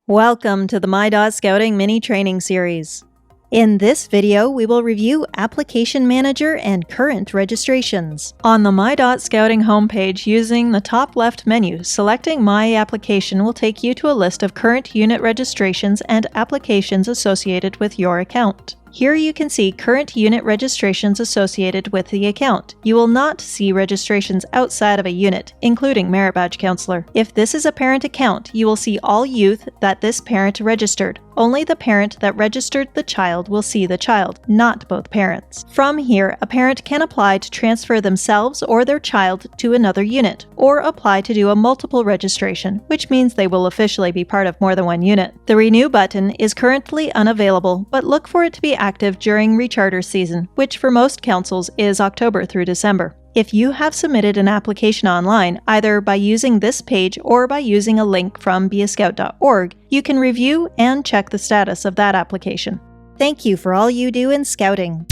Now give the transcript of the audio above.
Welcome to the My.Scouting mini training series. In this video, we will review Application Manager and current registrations. On the My.Scouting homepage, using the top left menu, selecting My Application will take you to a list of current unit registrations and applications associated with your account. Here you can see current unit registrations associated with the account. You will not see registrations outside of a unit, including Merit Badge Counselor. If this is a parent account, you will see all youth that this parent registered. Only the parent that registered the child will see the child, not both parents. From here, a parent can apply to transfer themselves or their child to another unit, or apply to do a multiple registration, which means they will officially be part of more than one unit. The Renew button is currently unavailable, but look for it to be active during recharter season, which for most councils is October through December. If you have submitted an application online, either by using this page or by using a link from beascout.org, you can review and check the status of that application. Thank you for all you do in Scouting.